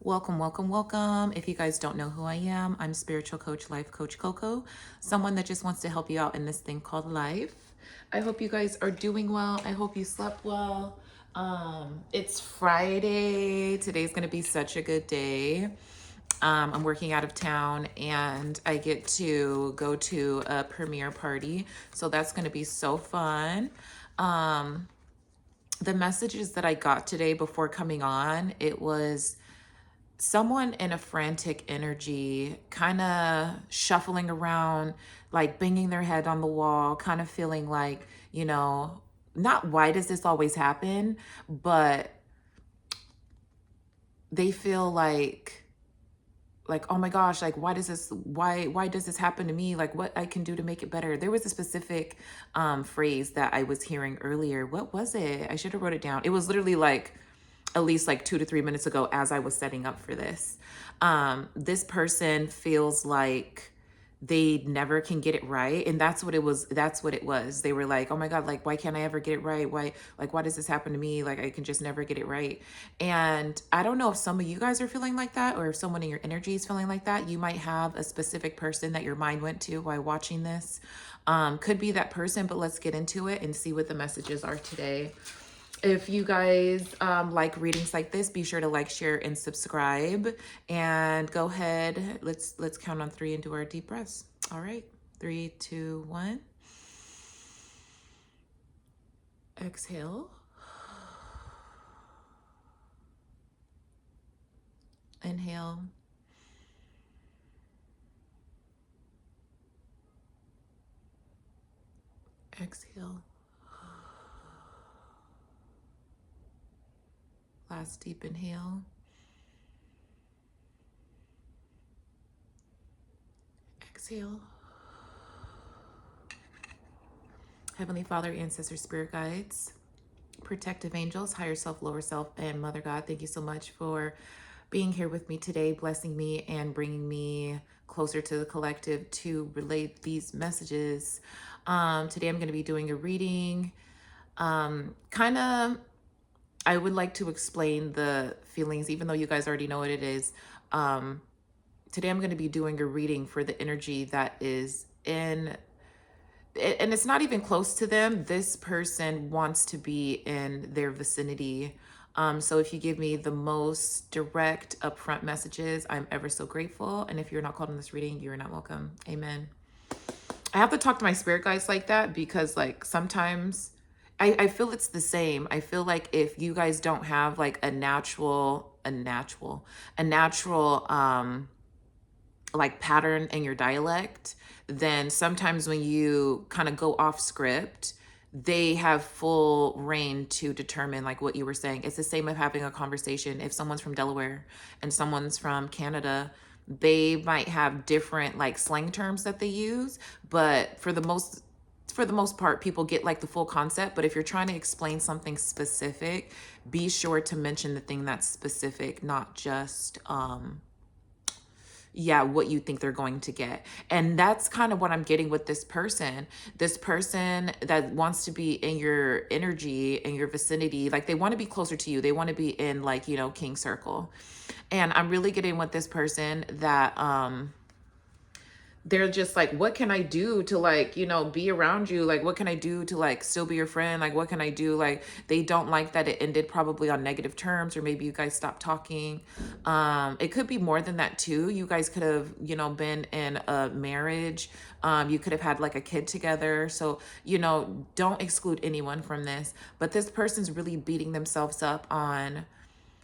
Welcome, welcome, welcome. If you guys don't know who I am, I'm spiritual coach, life coach Coco, someone that just wants to help you out in this thing called life. I hope you guys are doing well. I hope you slept well. It's Friday. Today's going to be such a good day. I'm working out of town and I get to go to a premiere party. So that's going to be so fun. Um, the messages that I got today before coming on, it was someone in a frantic energy, kind of shuffling around, like banging their head on the wall, kind of feeling like, not why does this always happen, but they feel like oh my gosh, like why does this happen to me, like what I can do to make it better. There was a specific phrase that I was hearing earlier. What was it? I should have wrote it down. It was literally like at least like 2 to 3 minutes ago as I was setting up for this. This person feels like they never can get it right. And that's what it was. That's what it was. They were like, oh my God, like, why can't I ever get it right? Why does this happen to me? Like, I can just never get it right. And I don't know if some of you guys are feeling like that or if someone in your energy is feeling like that. You might have a specific person that your mind went to while watching this. Could be that person, but let's get into it and see what the messages are today. If you guys like readings like this, be sure to like, share, and subscribe. And go ahead. Let's count on three and do our deep breaths. All right. 3, 2, 1. Exhale. Inhale. Exhale. Last deep inhale. Exhale. Heavenly Father, ancestors, spirit guides, protective angels, higher self, lower self, and Mother God, thank you so much for being here with me today, blessing me and bringing me closer to the collective to relate these messages. Today I'm going to be doing a reading. Kind of, I would like to explain the feelings, even though you guys already know what it is. Today I'm going to be doing a reading for the energy that is in, and it's not even close to them. This person wants to be in their vicinity. So if you give me the most direct, upfront messages, I'm ever so grateful. And if you're not called in this reading, you're not welcome. Amen. I have to talk to my spirit guides like that because, like, sometimes I feel it's the same. I feel like if you guys don't have like a natural like pattern in your dialect, then sometimes when you kind of go off script, they have full reign to determine like what you were saying. It's the same of having a conversation. If someone's from Delaware and someone's from Canada, they might have different like slang terms that they use, but for the most part, people get like the full concept. But if you're trying to explain something specific, be sure to mention the thing that's specific, not just what you think they're going to get. And that's kind of what I'm getting with this person that wants to be in your energy, in your vicinity. Like, they want to be closer to you, they want to be in, like, king circle. And I'm really getting with this person that they're just like, what can I do to, like, be around you? Like, what can I do to, like, still be your friend? Like, what can I do? Like, they don't like that it ended probably on negative terms, or maybe you guys stopped talking. It could be more than that too. You guys could have, been in a marriage. You could have had like a kid together. So, don't exclude anyone from this. But this person's really beating themselves up on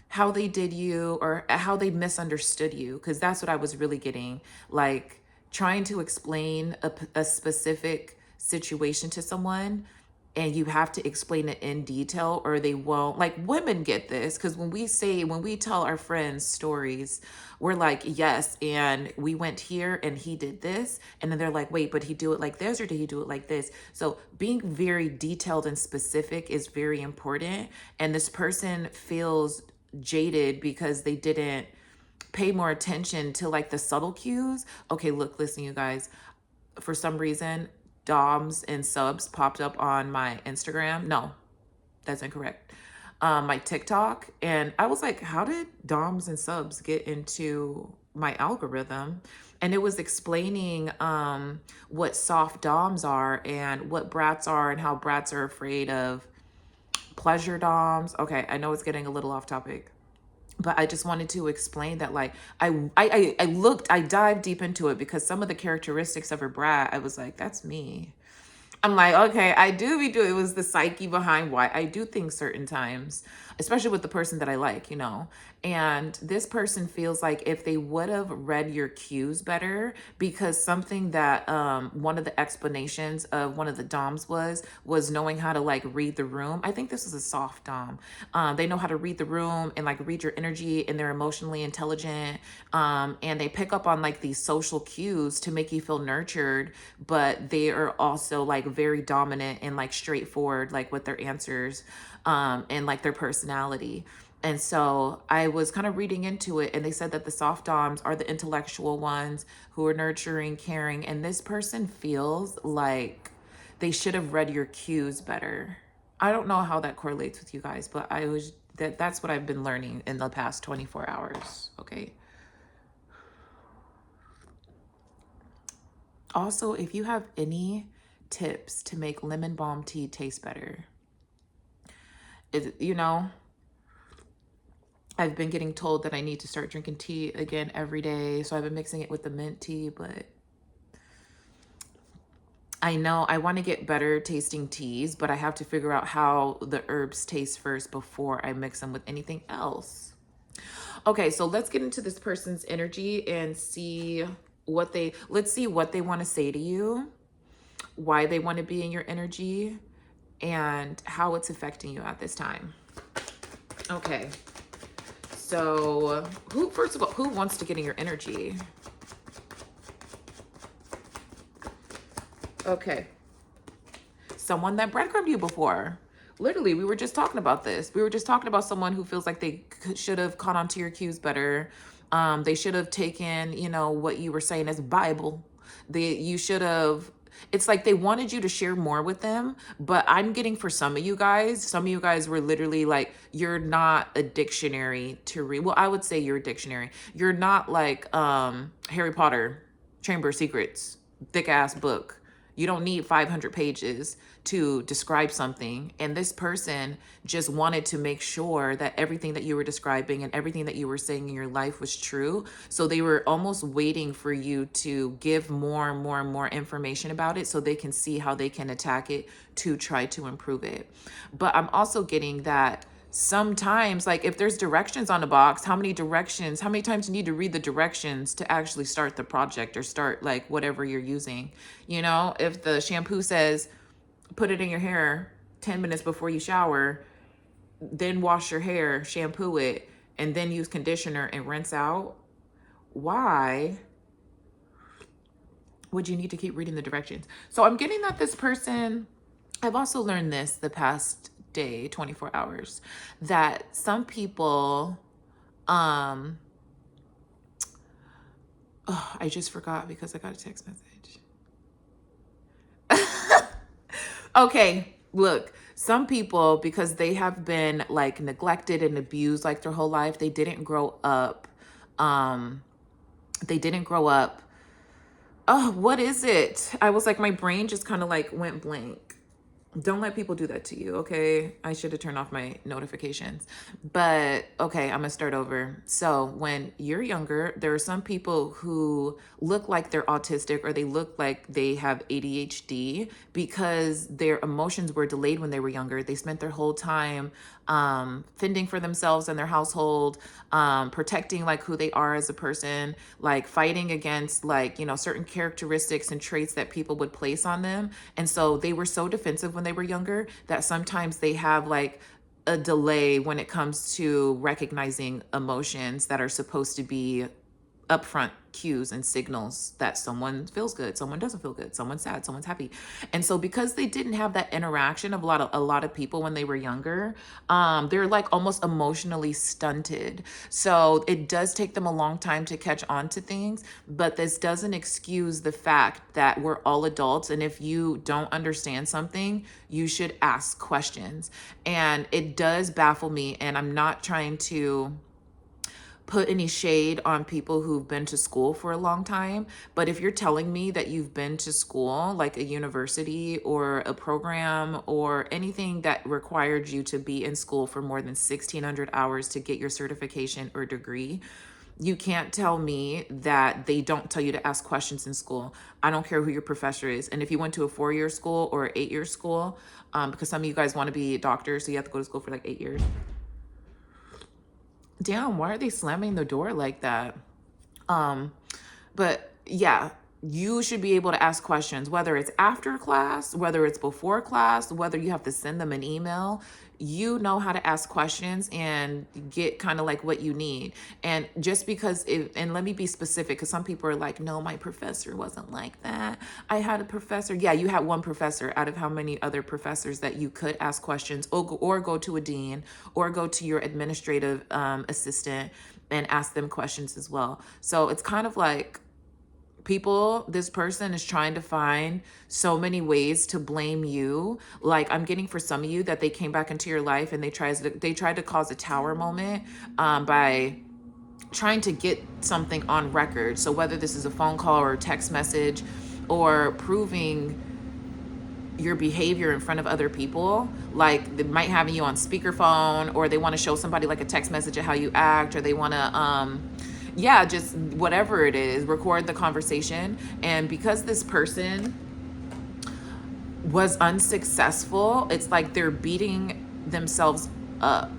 how they did you or how they misunderstood you, because that's what I was really getting. Like, trying to explain a specific situation to someone, and you have to explain it in detail or they won't. Like, women get this because when we tell our friends stories, we're like, yes, and we went here and he did this, and then they're like, wait, but he do it like this or did he do it like this? So being very detailed and specific is very important. And this person feels jaded because they didn't pay more attention to like the subtle cues. Okay, look, listen, you guys, for some reason, DOMs and subs popped up on my Instagram. No, that's incorrect. my TikTok, and I was like, how did DOMs and subs get into my algorithm? And it was explaining what soft DOMs are and what brats are and how brats are afraid of pleasure DOMs. Okay, I know it's getting a little off topic, but I just wanted to explain that, like, I dived deep into it because some of the characteristics of a brat, I was like, that's me. I'm like, okay, I do be doing, it was the psyche behind why I do things certain times, especially with the person that I like, you know. And this person feels like if they would have read your cues better, because something that one of the explanations of one of the DOMs was knowing how to like read the room. I think this is a soft DOM. They know how to read the room and like read your energy, and they're emotionally intelligent. And they pick up on like these social cues to make you feel nurtured, but they are also like very dominant and like straightforward, like with their answers, and like their personality. And so I was kind of reading into it, and they said that the soft doms are the intellectual ones who are nurturing, caring, and this person feels like they should have read your cues better. I don't know how that correlates with you guys, but that's what I've been learning in the past 24 hours. Okay. Also, if you have any tips to make lemon balm tea taste better, you know, I've been getting told that I need to start drinking tea again every day. So I've been mixing it with the mint tea, but I know I want to get better tasting teas, but I have to figure out how the herbs taste first before I mix them with anything else. Okay, so let's get into this person's energy and see let's see what they want to say to you, why they want to be in your energy, and how it's affecting you at this time. Okay. So, first of all, who wants to get in your energy? Okay. Someone that breadcrumbed you before. Literally, we were just talking about this. We were just talking about someone who feels like they should have caught on to your cues better. They should have taken, you know, what you were saying as Bible. You should have. It's like they wanted you to share more with them, but I'm getting for some of you guys were literally like, you're not a dictionary to read. Well, I would say you're a dictionary. You're not like Harry Potter, Chamber of Secrets, thick ass book. You don't need 500 pages to describe something. And this person just wanted to make sure that everything that you were describing and everything that you were saying in your life was true. So they were almost waiting for you to give more and more and more information about it so they can see how they can attack it to try to improve it. But I'm also getting that sometimes, like, if there's directions on a box, how many times you need to read the directions to actually start the project or start like whatever you're using. You know, if the shampoo says put it in your hair 10 minutes before you shower, then wash your hair, shampoo it, and then use conditioner and rinse out, why would you need to keep reading the directions? So I'm getting that this person, I've also learned this the past day, 24 hours, that some people, oh, I just forgot because I got a text message. Okay, look, some people, because they have been like neglected and abused like their whole life, they didn't grow up. They didn't grow up. Oh, what is it? I was like, my brain just kind of like went blank. Don't let people do that to you, okay? I should have turned off my notifications. But okay, I'm gonna start over. So when you're younger, there are some people who look like they're autistic or they look like they have ADHD because their emotions were delayed when they were younger. They spent their whole time fending for themselves and their household, protecting like who they are as a person, like fighting against like, you know, certain characteristics and traits that people would place on them. And so they were so defensive when they were younger that sometimes they have like a delay when it comes to recognizing emotions that are supposed to be upfront cues and signals that someone feels good, someone doesn't feel good, someone's sad, someone's happy. And so because they didn't have that interaction of a lot of people when they were younger, they're like almost emotionally stunted. So it does take them a long time to catch on to things, but this doesn't excuse the fact that we're all adults, and if you don't understand something, you should ask questions. And it does baffle me, and I'm not trying to put any shade on people who've been to school for a long time, but if you're telling me that you've been to school, like a university or a program or anything that required you to be in school for more than 1,600 hours to get your certification or degree, you can't tell me that they don't tell you to ask questions in school. I don't care who your professor is. And if you went to a 4-year school or an 8-year school, because some of you guys want to be doctors, so you have to go to school for like 8 years. Damn, why are they slamming the door like that? But yeah, you should be able to ask questions, whether it's after class, whether it's before class, whether you have to send them an email. You know how to ask questions and get kind of like what you need. And just because and let me be specific, because some people are like, no, my professor wasn't like that. I had a professor. Yeah, you had one professor out of how many other professors that you could ask questions, or go to a dean, or go to your administrative assistant and ask them questions as well. So it's kind of like, this person is trying to find so many ways to blame you. Like, I'm getting for some of you that they came back into your life and they tried to cause a tower moment by trying to get something on record. So whether this is a phone call or a text message, or proving your behavior in front of other people, like they might have you on speakerphone, or they want to show somebody like a text message of how you act, or they want to yeah, just whatever it is, record the conversation. And because this person was unsuccessful, it's like they're beating themselves up.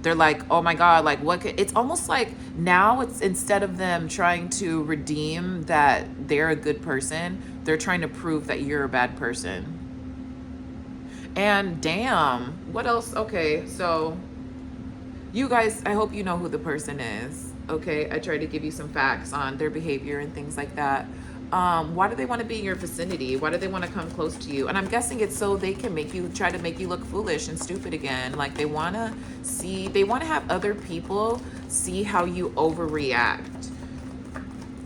They're like, oh my God, like it's almost like now, it's instead of them trying to redeem that they're a good person, they're trying to prove that you're a bad person. And damn, what else? Okay, so you guys, I hope you know who the person is. Okay, I try to give you some facts on their behavior and things like that. Why do they want to be in your vicinity? Why do they want to come close to you? And I'm guessing it's so they can try to make you look foolish and stupid again. Like they want to have other people see how you overreact,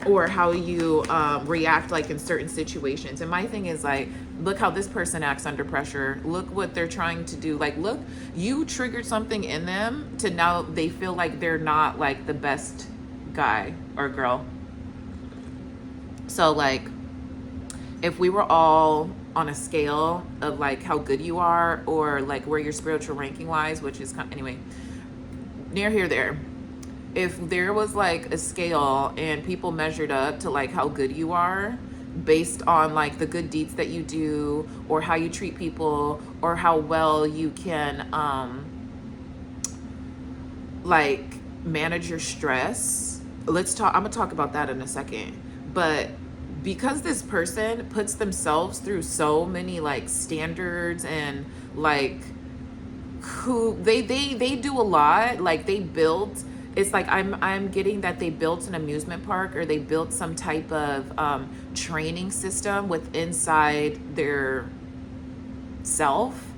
or how you react like in certain situations. And my thing is like, look how this person acts under pressure. Look what they're trying to do. Like, look, you triggered something in them to now they feel like they're not like the best guy or girl. So like, if we were all on a scale of like how good you are, or like where your spiritual ranking lies, which is anyway, near here, there, if there was like a scale and people measured up to like how good you are based on like the good deeds that you do, or how you treat people, or how well you can like manage your stress, I'm gonna talk about that in a second. But because this person puts themselves through so many like standards, and like who they do a lot, like they built, it's like I'm getting that they built an amusement park, or they built some type of training system with inside their self.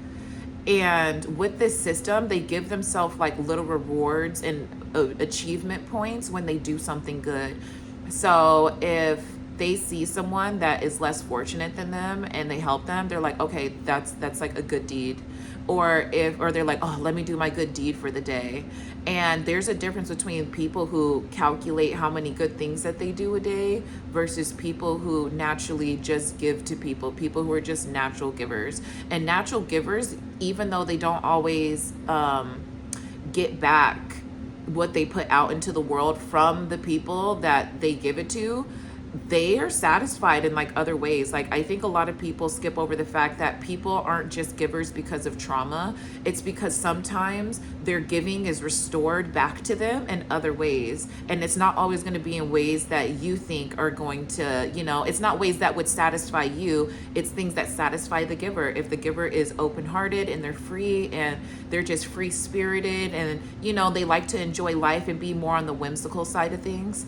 And with this system, they give themselves like little rewards and achievement points when they do something good. So if they see someone that is less fortunate than them and they help them, they're like, okay, that's like a good deed. Or they're like, oh, let me do my good deed for the day. And there's a difference between people who calculate how many good things that they do a day versus people who naturally just give to people who are just natural givers. And natural givers, even though they don't always get back what they put out into the world from the people that they give it to, they are satisfied in like other ways. Like I think a lot of people skip over the fact that people aren't just givers because of trauma. It's because sometimes their giving is restored back to them in other ways. And it's not always going to be in ways that you think are going to, it's not ways that would satisfy you. It's things that satisfy the giver. If the giver is open-hearted and they're free and they're just free-spirited, and they like to enjoy life and be more on the whimsical side of things,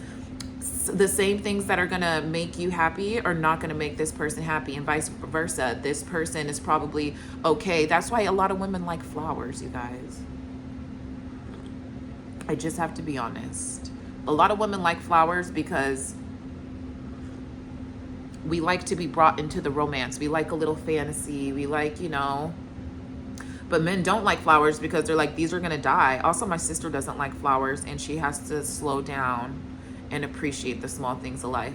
the same things that are going to make you happy are not going to make this person happy, and vice versa. This person is probably okay. That's why a lot of women like flowers, you guys. I just have to be honest. A lot of women like flowers because we like to be brought into the romance. We like a little fantasy. We like, but men don't like flowers because they're like, these are going to die. Also, my sister doesn't like flowers, and she has to slow down and appreciate the small things of life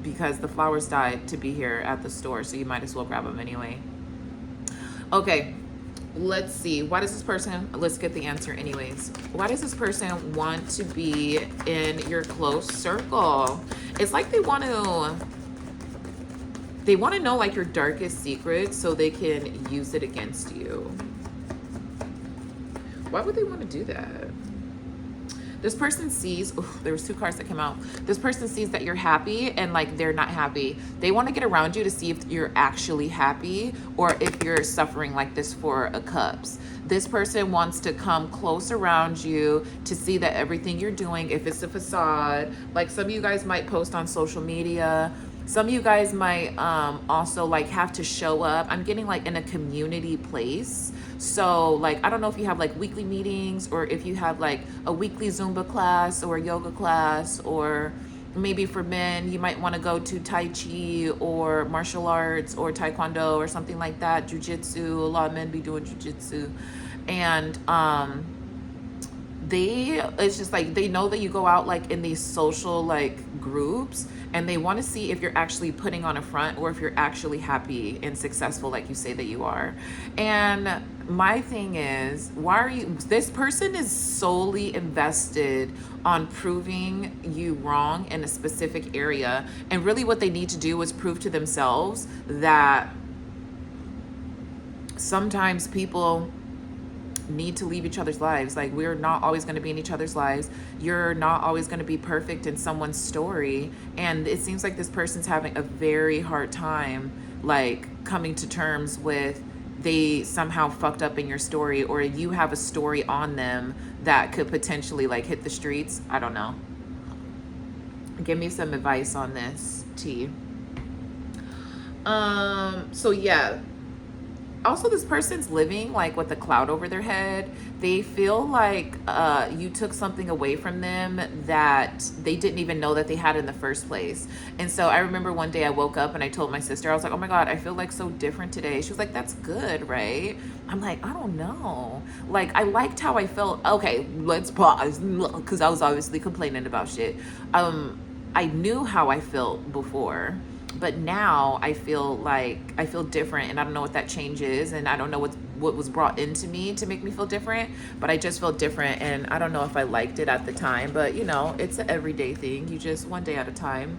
because the flowers died to be here at the store. So you might as well grab them anyway. Okay. Let's see. Why does this person, let's get the answer anyways. Why does this person want to be in your close circle? It's like they want to know like your darkest secrets so they can use it against you. Why would they want to do that? This person sees, there was 2 cards that came out. This person sees that you're happy and like they're not happy. They want to get around you to see if you're actually happy or if you're suffering like this 4 of Cups. This person wants to come close around you to see that everything you're doing, if it's a facade, like some of you guys might post on social media. Some of you guys might also like have to show up. I'm getting like in a community place. So like, I don't know if you have like weekly meetings or if you have like a weekly Zumba class or a yoga class, or maybe for men, you might want to go to Tai Chi or martial arts or Taekwondo or something like that. Jiu-Jitsu, a lot of men be doing Jiu-Jitsu. And it's just like they know that you go out like in these social like groups, and they want to see if you're actually putting on a front or if you're actually happy and successful like you say that you are. And my thing is, why are you, this person is solely invested on proving you wrong in a specific area, and really what they need to do is prove to themselves that sometimes people need to leave each other's lives. Like, we're not always going to be in each other's lives. You're not always going to be perfect in someone's story. And it seems like this person's having a very hard time, like, coming to terms with they somehow fucked up in your story, or you have a story on them that could potentially, like, hit the streets. I don't know. Give me some advice on this, T. So yeah. Also, this person's living like with a cloud over their head. They feel like you took something away from them that they didn't even know that they had in the first place. And so I remember one day I woke up and I told my sister, I was like, oh my God, I feel like so different today. She was like, that's good, right? I'm like, I don't know. Like, I liked how I felt. Okay, let's pause, because I was obviously complaining about shit. I knew how I felt before, but now I feel different, and I don't know what that change is, and I don't know what was brought into me to make me feel different, but I just felt different, and I don't know if I liked it at the time, but it's an everyday thing. You just one day at a time.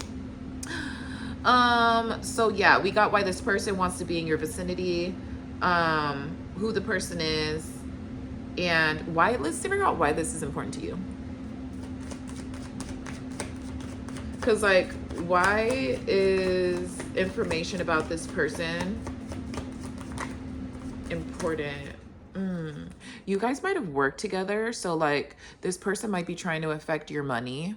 So yeah, we got why this person wants to be in your vicinity, who the person is, and why. Let's figure out why this is important to you. Because, like, why is information about this person important? You guys might have worked together. So, like, this person might be trying to affect your money.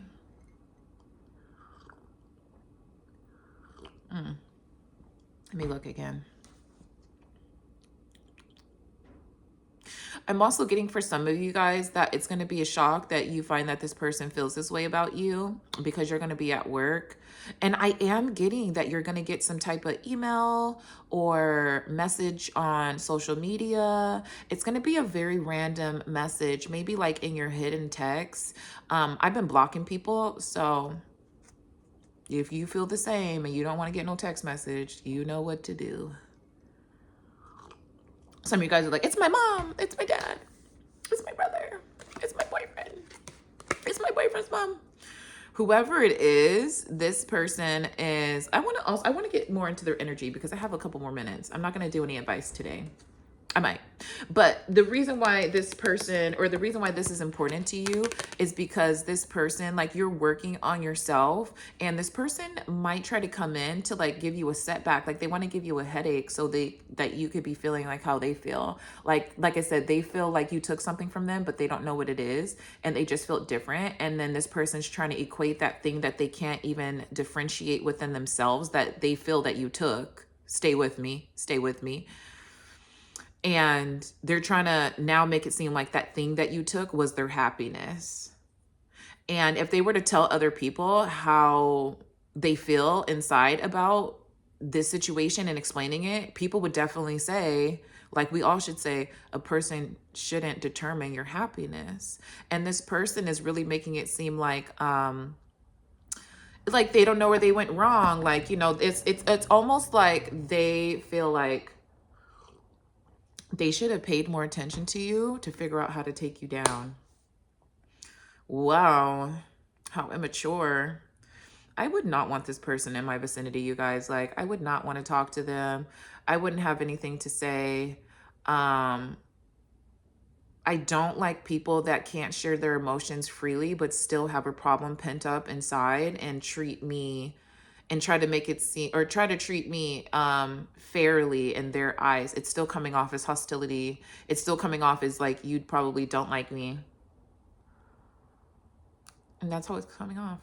Let me look again. I'm also getting for some of you guys that it's going to be a shock that you find that this person feels this way about you because you're going to be at work. And I am getting that you're going to get some type of email or message on social media. It's going to be a very random message, maybe like in your hidden text. I've been blocking people. So if you feel the same and you don't want to get no text message, you know what to do. Some of you guys are like, it's my mom, it's my dad, it's my brother, it's my boyfriend, it's my boyfriend's mom. Whoever it is, this person is, I want to get more into their energy because I have a couple more minutes. I'm not going to do any advice today. I might. But the reason why this person, or the reason why this is important to you, is because this person, like, you're working on yourself, and this person might try to come in to like give you a setback. Like, they want to give you a headache so that you could be feeling like how they feel. Like I said, they feel like you took something from them, but they don't know what it is, and they just feel different. And then this person's trying to equate that thing that they can't even differentiate within themselves that they feel that you took. Stay with me. Stay with me. And they're trying to now make it seem like that thing that you took was their happiness. And if they were to tell other people how they feel inside about this situation and explaining it, people would definitely say, like we all should say, a person shouldn't determine your happiness. And this person is really making it seem like they don't know where they went wrong. Like, it's almost like they feel like they should have paid more attention to you to figure out how to take you down. Wow, how immature. I would not want this person in my vicinity, you guys. Like, I would not want to talk to them. I wouldn't have anything to say. Um, I don't like people that can't share their emotions freely, but still have a problem pent up inside and treat me and try to make it seem, or try to treat me fairly in their eyes. It's still coming off as hostility. It's still coming off as like, you probably don't like me. And that's how it's coming off.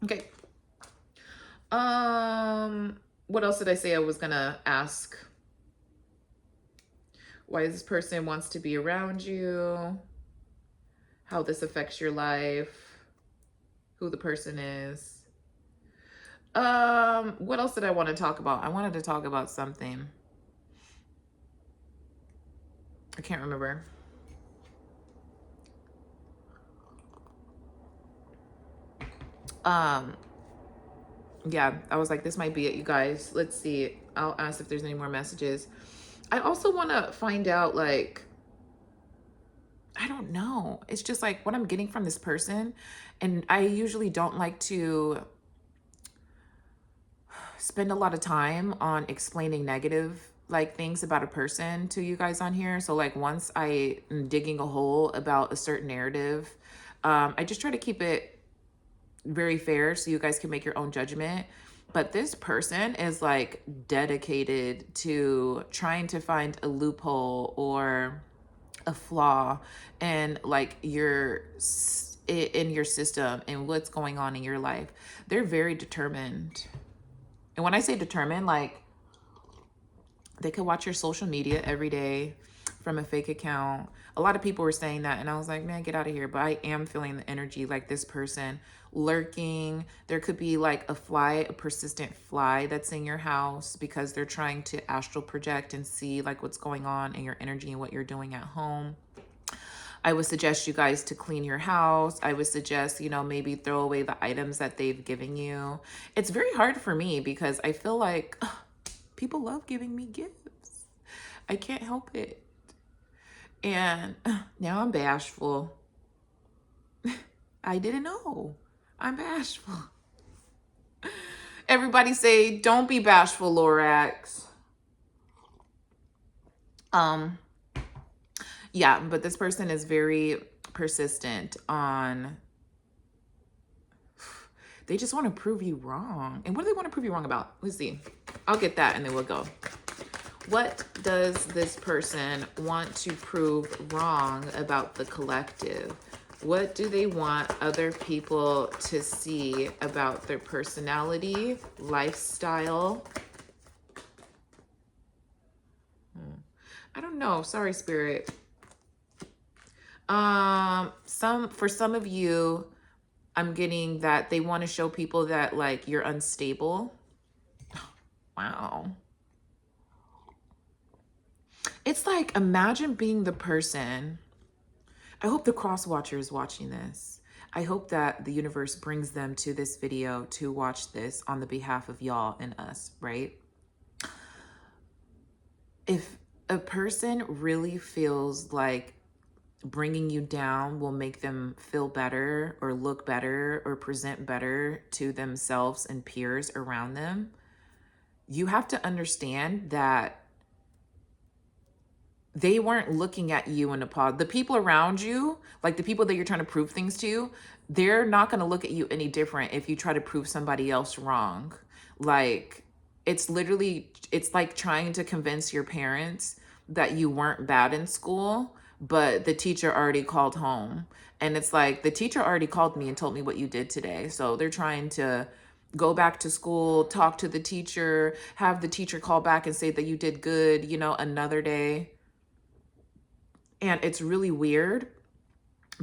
Okay. What else did I say I was gonna ask? Why this person wants to be around you, how this affects your life, who the person is. What else did I want to talk about? I wanted to talk about something. I can't remember. Yeah, I was like, this might be it, you guys. Let's see. I'll ask if there's any more messages. I also want to find out, like, I don't know. It's just like what I'm getting from this person. And I usually don't like to spend a lot of time on explaining negative like things about a person to you guys on here. So like once I am digging a hole about a certain narrative, I just try to keep it very fair so you guys can make your own judgment. But this person is like dedicated to trying to find a loophole or a flaw in like in your system and what's going on in your life. They're very determined. And when I say determined, like they could watch your social media every day from a fake account. A lot of people were saying that, and I was like, man, get out of here. But I am feeling the energy, like this person lurking. There could be like a fly, a persistent fly that's in your house because they're trying to astral project and see like what's going on in your energy and what you're doing at home. I would suggest you guys to clean your house. I would suggest, maybe throw away the items that they've given you. It's very hard for me because I feel like people love giving me gifts. I can't help it. And now I'm bashful. I didn't know. I'm bashful. Everybody say, don't be bashful, Lorax. Yeah, but this person is very persistent on, they just want to prove you wrong. And what do they want to prove you wrong about? Let's see. I'll get that and then we'll go. What does this person want to prove wrong about the collective? What do they want other people to see about their personality, lifestyle? I don't know. Sorry, Spirit. For some of you, I'm getting that they want to show people that like you're unstable. Wow. It's like, imagine being the person. I hope the cross watcher is watching this. I hope that the universe brings them to this video to watch this on the behalf of y'all and us, right? If a person really feels like bringing you down will make them feel better or look better or present better to themselves and peers around them, you have to understand that they weren't looking at you in a pod. The people around you, like the people that you're trying to prove things to, they're not going to look at you any different if you try to prove somebody else wrong. Like, it's literally, it's like trying to convince your parents that you weren't bad in school, but the teacher already called home. And it's like, the teacher already called me and told me what you did today. So they're trying to go back to school, talk to the teacher, have the teacher call back and say that you did good, another day. And it's really weird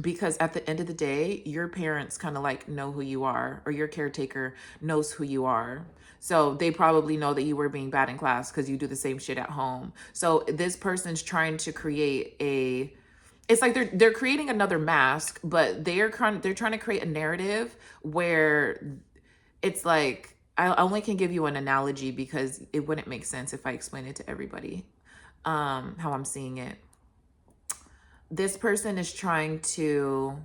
because at the end of the day, your parents kind of like know who you are, or your caretaker knows who you are. So they probably know that you were being bad in class because you do the same shit at home. So this person's trying to create it's like they're creating another mask, but they're trying to create a narrative where it's like, I only can give you an analogy because it wouldn't make sense if I explain it to everybody, how I'm seeing it. This person is trying to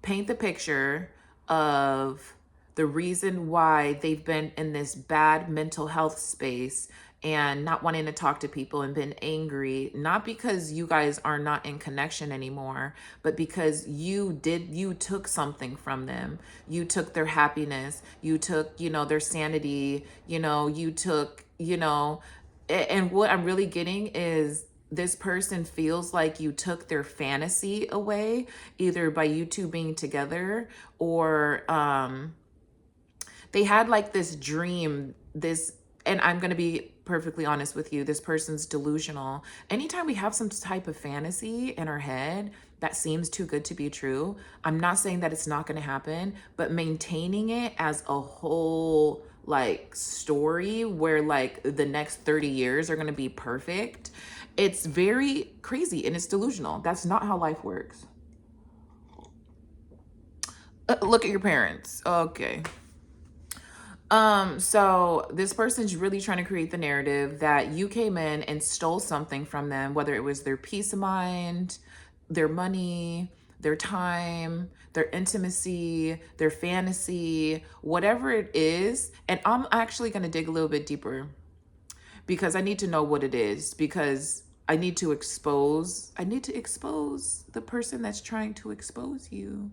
paint the picture of the reason why they've been in this bad mental health space and not wanting to talk to people and been angry, not because you guys are not in connection anymore, but because you took something from them. You took their happiness, you took, their sanity, you took, and what I'm really getting is this person feels like you took their fantasy away, either by you two being together, or they had like this dream, and I'm going to be perfectly honest with you, this person's delusional. Anytime we have some type of fantasy in our head that seems too good to be true, I'm not saying that it's not going to happen, but maintaining it as a whole like story where like the next 30 years are going to be perfect, it's very crazy and it's delusional. That's not how life works. Look at your parents. Okay. So this person's really trying to create the narrative that you came in and stole something from them, whether it was their peace of mind, their money, their time, their intimacy, their fantasy, whatever it is. And I'm actually going to dig a little bit deeper because I need to know what it is, because I need to expose the person that's trying to expose you.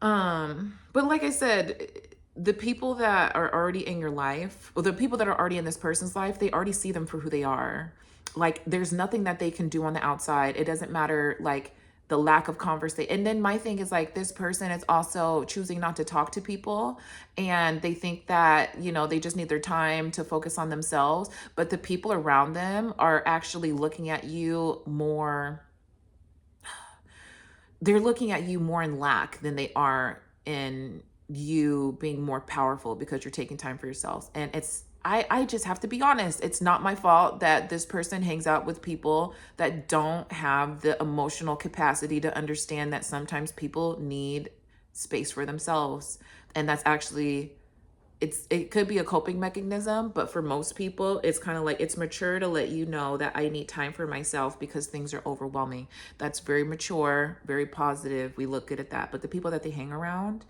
But like I said, the people that are already in your life, or the people that are already in this person's life, they already see them for who they are. Like, there's nothing that they can do on the outside. It doesn't matter, like, the lack of conversation. And then my thing is, like, this person is also choosing not to talk to people, and they think that, they just need their time to focus on themselves. But the people around them are actually looking at you more, they're looking at you more in lack than they are in you being more powerful because you're taking time for yourselves. And I just have to be honest. It's not my fault that this person hangs out with people that don't have the emotional capacity to understand that sometimes people need space for themselves. And that's actually, it could be a coping mechanism, but for most people, it's kind of like, it's mature to let you know that I need time for myself because things are overwhelming. That's very mature, very positive. We look good at that. But the people that they hang around,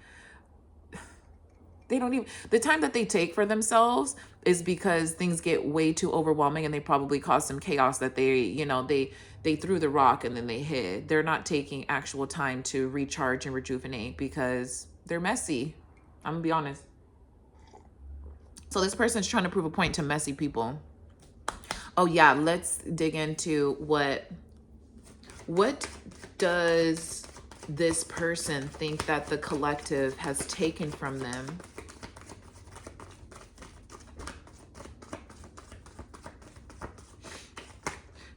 they don't even, the time that they take for themselves is because things get way too overwhelming and they probably caused some chaos that they threw the rock and then they hid. They're not taking actual time to recharge and rejuvenate because they're messy. I'm gonna be honest. So this person's trying to prove a point to messy people. Oh yeah, let's dig into what does this person think that the collective has taken from them?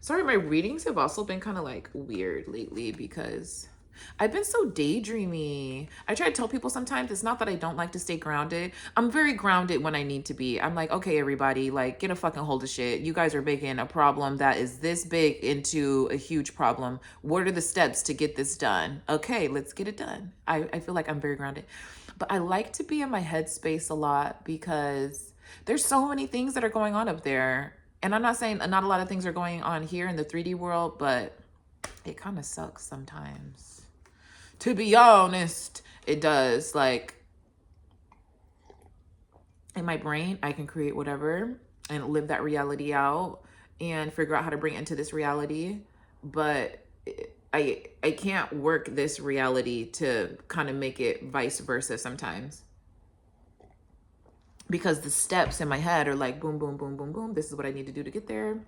Sorry, my readings have also been kind of like weird lately because I've been so daydreamy. I try to tell people sometimes it's not that I don't like to stay grounded. I'm very grounded when I need to be. I'm like, okay, everybody, like, get a fucking hold of shit. You guys are making a problem that is this big into a huge problem. What are the steps to get this done? Okay, let's get it done. I feel like I'm very grounded. But I like to be in my headspace a lot because there's so many things that are going on up there. And I'm not saying not a lot of things are going on here in the 3D world, but it kind of sucks sometimes. To be honest, it does. Like, in my brain, I can create whatever and live that reality out. and figure out how to bring it into this reality. But I can't work this reality to kind of make it vice versa sometimes, because the steps in my head are like boom, boom, boom, boom, boom. This is what I need to do to get there.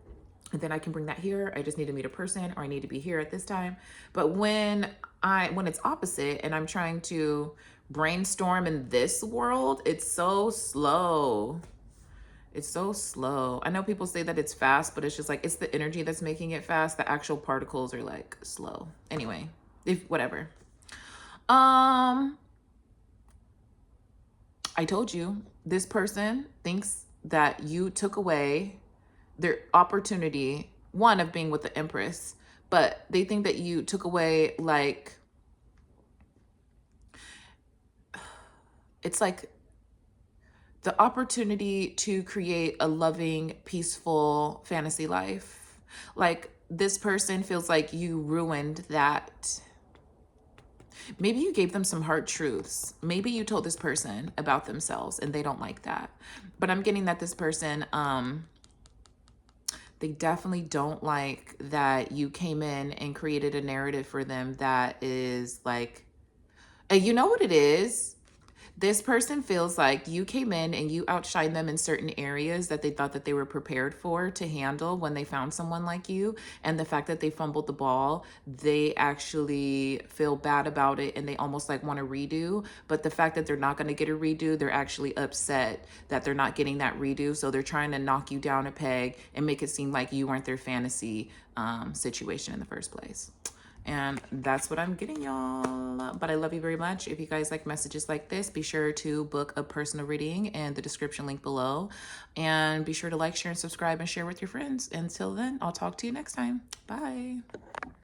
And then I can bring that here. I just need to meet a person, or I need to be here at this time. But when it's opposite and I'm trying to brainstorm in this world, it's so slow. It's so slow. I know people say that it's fast, but it's just like, it's the energy that's making it fast. The actual particles are like slow. Anyway, if whatever. Um, I told you, this person thinks that you took away their opportunity, one, of being with the Empress, but they think that you took away, like, it's like the opportunity to create a loving, peaceful fantasy life. Like, this person feels like you ruined that. Maybe you gave them some hard truths. Maybe you told this person about themselves and they don't like that. But I'm getting that this person, they definitely don't like that you came in and created a narrative for them that is like, and you know what it is? This person feels like you came in and you outshined them in certain areas that they thought that they were prepared for to handle when they found someone like you. And the fact that they fumbled the ball, they actually feel bad about it and they almost like want to redo. But the fact that they're not going to get a redo, they're actually upset that they're not getting that redo. So they're trying to knock you down a peg and make it seem like you weren't their fantasy situation in the first place. And that's what I'm getting, y'all. But I love you very much. If you guys like messages like this, be sure to book a personal reading in the description link below. And be sure to like, share, and subscribe and share with your friends. Until then, I'll talk to you next time. Bye.